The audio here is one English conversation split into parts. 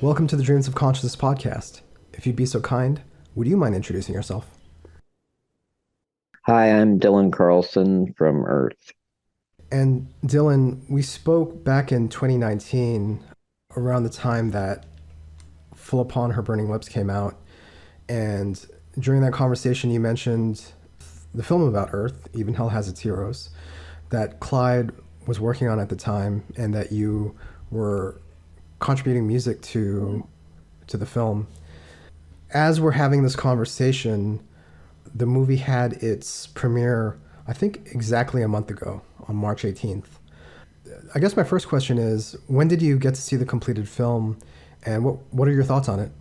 Welcome to the Dreams of Consciousness podcast. If you'd be so kind, would you mind introducing yourself? Hi, I'm Dylan Carlson from Earth. And Dylan, we spoke back in 2019 around the time that Full Upon Her Burning Lips came out. And during that conversation, you mentioned the film about Earth, Even Hell Has Its Heroes, that Clyde was working on at the time, and that you were contributing music to the film. As we're having this conversation, the movie had its premiere, I think, exactly a month ago on March 18th. I guess my first question is, when did you get to see the completed film, and what are your thoughts on it?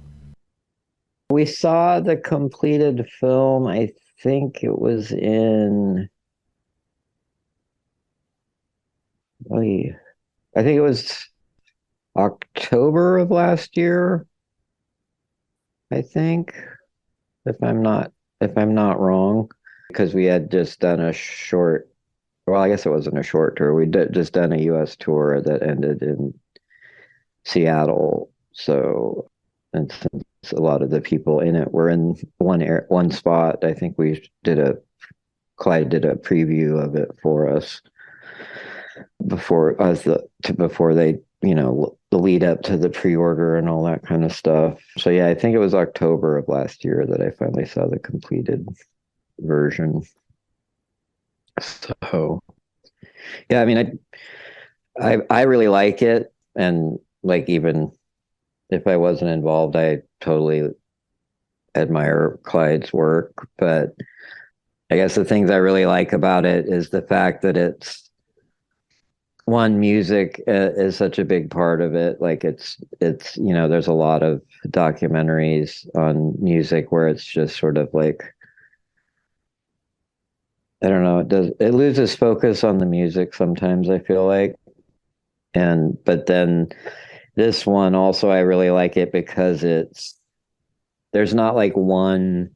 We saw the completed film. I think it was in, oh, yeah, I think it was October of last year, I think, if I'm not if I'm not wrong, because we had just done a short, well, I guess it wasn't a short tour. We did just done a US tour that ended in Seattle. So, and since a lot of the people in it were in one spot, I think Clyde did a preview of it for us before they, the lead up to the pre-order and all that kind of stuff. So yeah, I think it was October of last year that I finally saw the completed version. So yeah, I mean, I really like it, and like, even if I wasn't involved, I totally admire Clyde's work. But I guess the things I really like about it is the fact that it's one, music is such a big part of it. Like, it's there's a lot of documentaries on music where it's just sort of like, I don't know, it loses focus on the music sometimes, I feel like. But then this one also, I really like it because there's not like one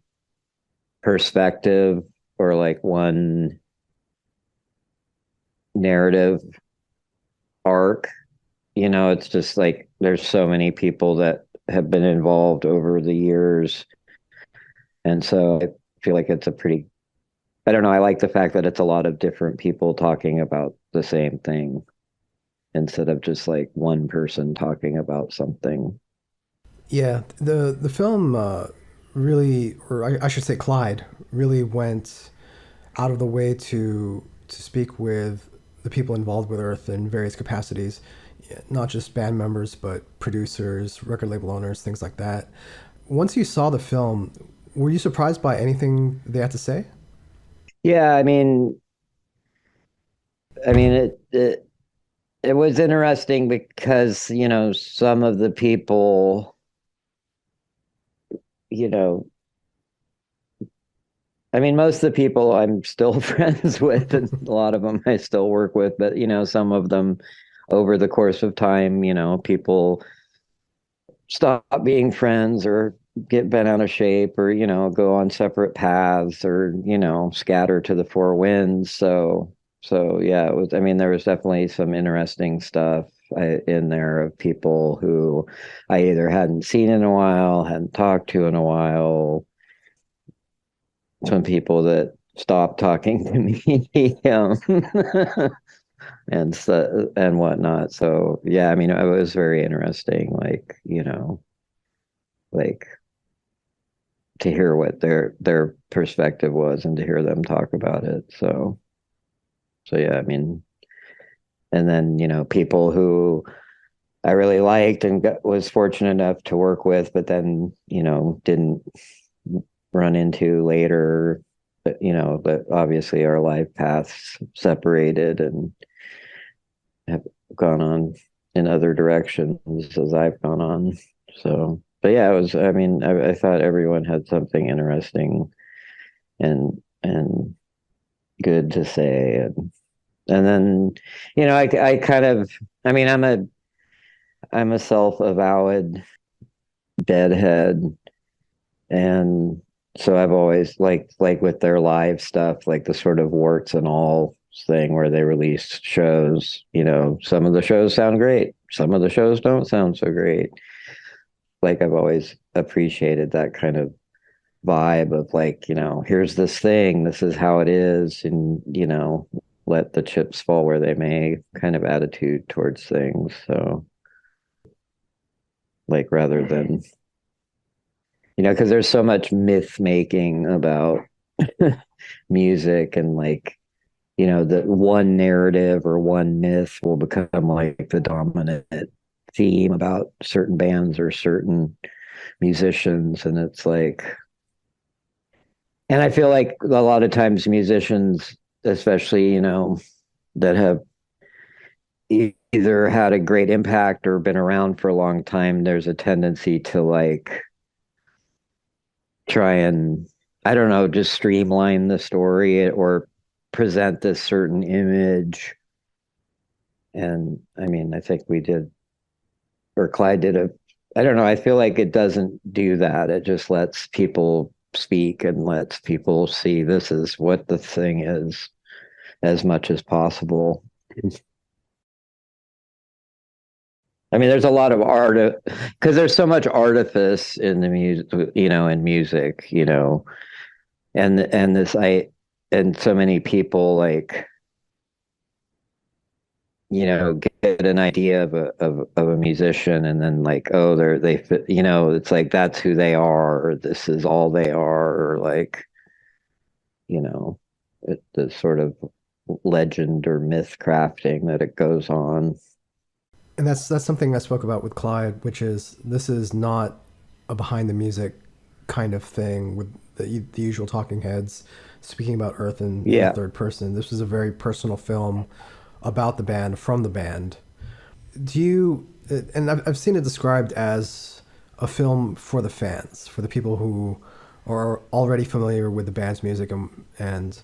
perspective or like one narrative arc. It's just like there's so many people that have been involved over the years. And so I feel like it's I don't know, I like the fact that it's a lot of different people talking about the same thing instead of just like one person talking about something. Yeah, the film really, or I should say, Clyde really went out of the way to speak with the people involved with Earth in various capacities, not just band members, but producers, record label owners, things like that. Once you saw the film, were you surprised by anything they had to say? Yeah, I mean it was interesting because, some of the people, you know, most of the people I'm still friends with, and a lot of them I still work with, but, some of them over the course of time, people stop being friends or get bent out of shape, or, go on separate paths, or, scatter to the four winds. So yeah, there was definitely some interesting stuff in there of people who I either hadn't seen in a while, hadn't talked to in a while, some people that stopped talking to me, and whatnot. So yeah, it was very interesting, like to hear what their perspective was and to hear them talk about it. So yeah, and then, people who I really liked and was fortunate enough to work with, but then, didn't run into later, but obviously our life paths separated and have gone on in other directions as I've gone on. So, but yeah, I thought everyone had something interesting and good to say. And then, I kind of, I'm a self-avowed deadhead. And so I've always like with their live stuff, like the sort of warts and all thing where they release shows, some of the shows sound great, some of the shows don't sound so great. like I've always appreciated that kind of vibe of like, here's this thing, this is how it is, and let the chips fall where they may kind of attitude towards things. So like rather than, because there's so much myth making about music and like, the one narrative or one myth will become like the dominant theme about certain bands or certain musicians. And it's like, and I feel like a lot of times musicians, especially, that have either had a great impact or been around for a long time, there's a tendency to like try and, I don't know, just streamline the story or present this certain image. And I mean, I think we did, or Clyde did I don't know, I feel like it doesn't do that. It just lets people speak and lets people see this is what the thing is as much as possible. I mean, there's a lot of art because there's so much artifice in the music, in music, and this and so many people like, get an idea of a musician and then like, oh, they fit, it's like that's who they are, or this is all they are, or like, the sort of legend or myth crafting that it goes on. And that's something I spoke about with Clyde, which is this is not a behind the music kind of thing with the usual talking heads speaking about Earth in the Yeah. third person. This was a very personal film about the band from the band. Do you? And I've seen it described as a film for the fans, for the people who are already familiar with the band's music, and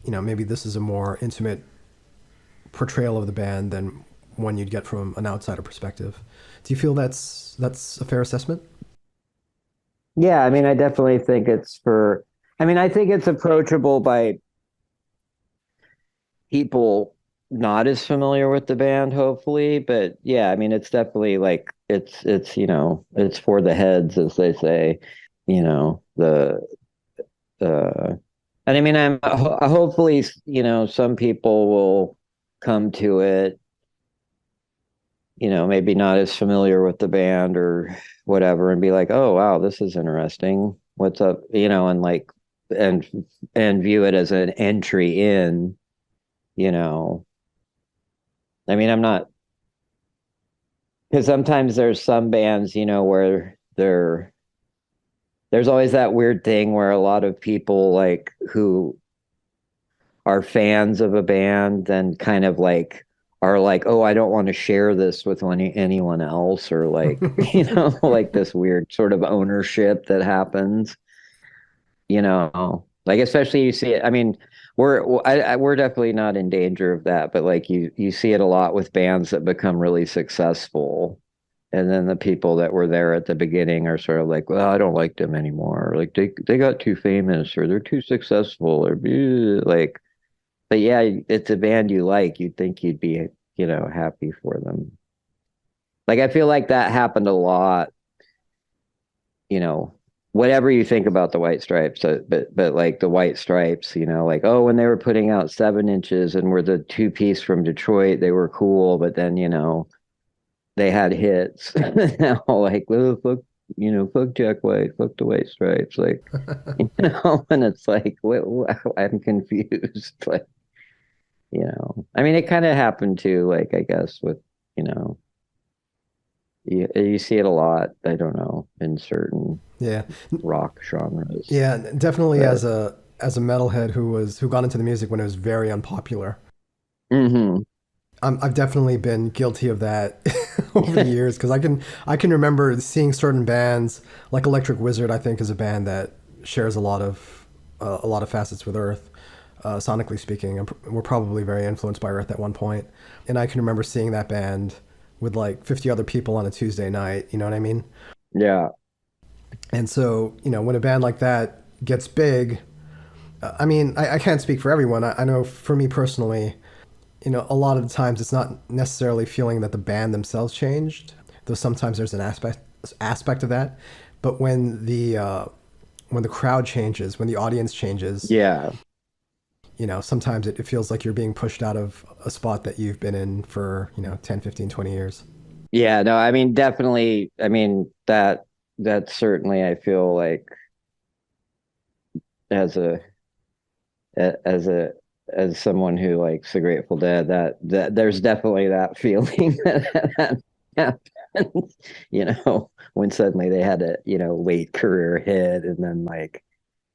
maybe this is a more intimate portrayal of the band than one you'd get from an outsider perspective. Do you feel that's a fair assessment? Yeah, I mean, I definitely think I mean, I think it's approachable by people not as familiar with the band, hopefully. But yeah, I mean, it's definitely like, it's for the heads, as they say, the, and I mean, hopefully, some people will come to it, maybe not as familiar with the band or whatever, and be like, oh, wow, this is interesting. What's up? And like, and, and view it as an entry in, you know, I mean, I'm not, because sometimes there's some bands, where there's always that weird thing where a lot of people like who are fans of a band then kind of like are like, oh, I don't want to share this with anyone else, or like, like this weird sort of ownership that happens, like especially you see it. I mean, we're definitely not in danger of that, but like you see it a lot with bands that become really successful, and then the people that were there at the beginning are sort of like, well, I don't like them anymore. Like they got too famous or they're too successful or like, but yeah, it's a band you like. You'd think you'd be, happy for them. Like I feel like that happened a lot, you know, whatever you think about the White Stripes, but like the White Stripes, like, oh, when they were putting out 7 inches and were the two-piece from Detroit, they were cool, but then, they had hits. Now, like, well, fuck, fuck Jack White, fuck the White Stripes, like, and it's like, I'm confused. Like, I mean, it kind of happened too, like, I guess with, you know, you see it a lot. I don't know, in certain Yeah, rock genres, yeah, definitely but as a metalhead who got into the music when it was very unpopular. hmm I've definitely been guilty of that over the years because I can remember seeing certain bands like Electric Wizard. I think is a band that shares a lot of facets with Earth, sonically speaking. We're probably very influenced by Earth at one point, and I can remember seeing that band with like 50 other people on a Tuesday night. You know what I mean? yeah, And so when a band like that gets big, I mean I can't speak for everyone. I know for me personally, a lot of the times it's not necessarily feeling that the band themselves changed, though sometimes there's an aspect of that. But when the crowd changes, when the audience changes, Yeah. sometimes it feels like you're being pushed out of a spot that you've been in for 10, 15, 20 years. Yeah, no, I mean, definitely. I mean, that certainly I feel like as a as a as someone who likes the Grateful Dead, that there's definitely that feeling that happens, when suddenly they had a, late career hit, and then like,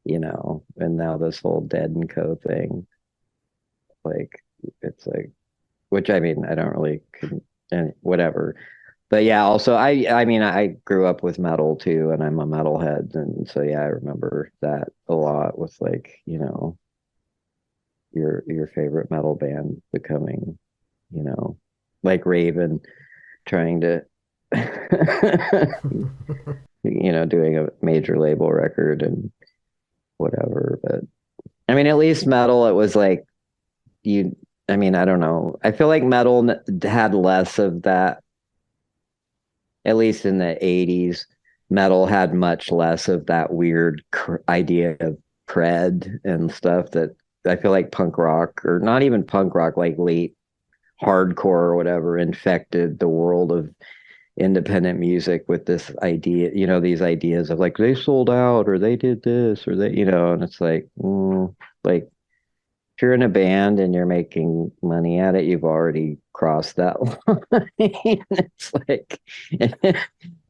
and now this whole Dead and Co thing, like it's like, which I mean, I don't really and whatever. But yeah, also I mean I grew up with metal too, and I'm a metalhead, and so yeah, I remember that a lot with like, your favorite metal band becoming, you know, like Raven trying to doing a major label record and whatever. But I mean, at least metal, it was like you I mean, I don't know. I feel like metal had less of that, at least in the 80s. Metal had much less of that weird idea of cred and stuff that I feel like punk rock, or not even punk rock, like late hardcore or whatever, infected the world of independent music with this idea, these ideas of like they sold out or they did this or they, and it's like, like if you're in a band and you're making money at it, you've already crossed that line. It's like,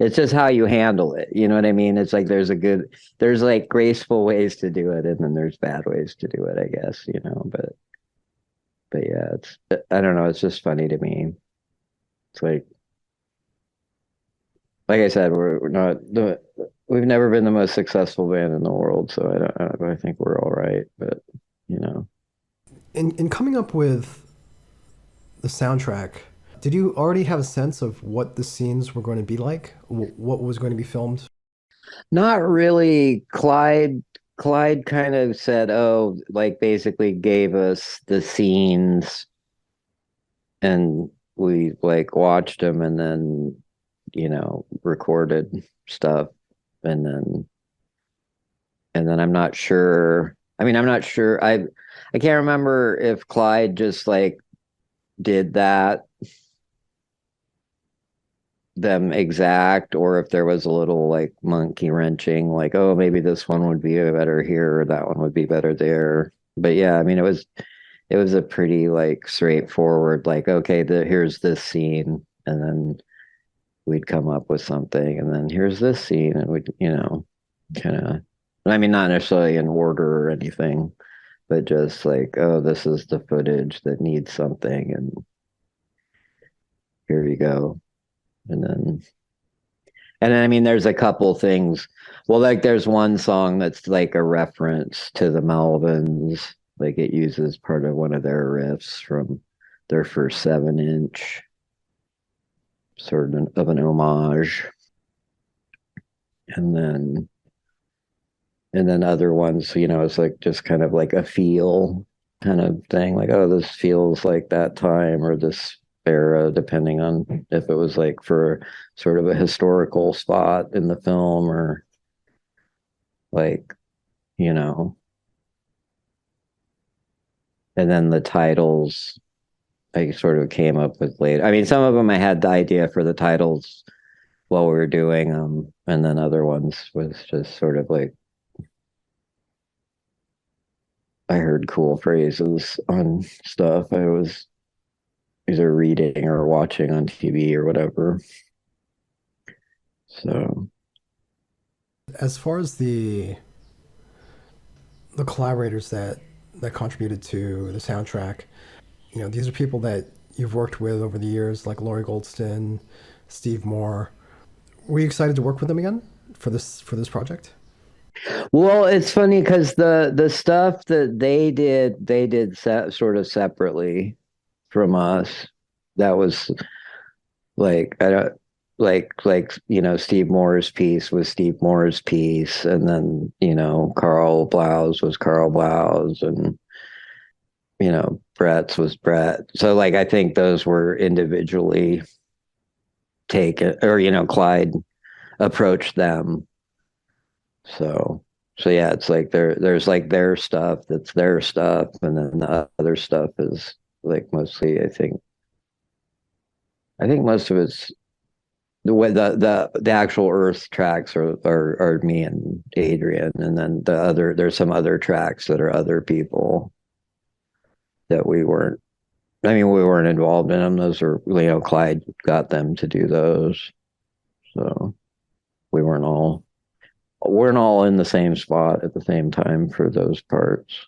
it's just how you handle it. You know what I mean? It's like there's like graceful ways to do it, and then there's bad ways to do it, I guess, but yeah, I don't know. It's just funny to me. It's like I said, we're not we've never been the most successful band in the world, so I think we're all right. But you know, In coming up with the soundtrack, did you already have a sense of what the scenes were going to be like? What was going to be filmed? not really. Clyde kind of said, "Oh, like basically gave us the scenes, and we like watched them, and then recorded stuff, and then I'm not sure. I mean, I'm not sure. I can't remember if Clyde just like did that them exact, or if there was a little like monkey wrenching, like, oh, maybe this one would be better here or that one would be better there. But yeah, I mean, it was a pretty like straightforward, like, okay, here's this scene, and then we'd come up with something, and then here's this scene, and we'd, kind of, I mean, not necessarily in order or anything, but just like, oh, this is the footage that needs something, and here you go. And then and then I mean, there's a couple things. Well, like there's one song that's like a reference to the Melvins, like it uses part of one of their riffs from their first 7-inch, sort of an homage. And then and then other ones, it's like just kind of like a feel kind of thing, like, oh, this feels like that time or this era, depending on if it was like for sort of a historical spot in the film, or like, you know, and then the titles I sort of came up with later. I mean, some of them I had the idea for the titles while we were doing them, and then other ones was just sort of like I heard cool phrases on stuff I was either reading or watching on TV or whatever. So, As far as the collaborators that contributed to the soundtrack, these are people that you've worked with over the years, like Laurie Goldston, Steve Moore. Were you excited to work with them again for this project? well, it's funny because the stuff that they did sort of separately from us. That was like, I don't, like Steve Moore's piece was Steve Moore's piece, and then Carl Blau's was Carl Blau's, and Brett's was Brett. So like I think those were individually taken, or Clyde approach them. So so yeah, it's like there's like their stuff that's their stuff, and then the other stuff is like mostly I think most of it's the way the actual Earth tracks are me and Adrian, and then there's some other tracks that are other people that we weren't. I mean, we weren't involved in them. Those are, Clyde got them to do those, so we weren't all in the same spot at the same time for those parts.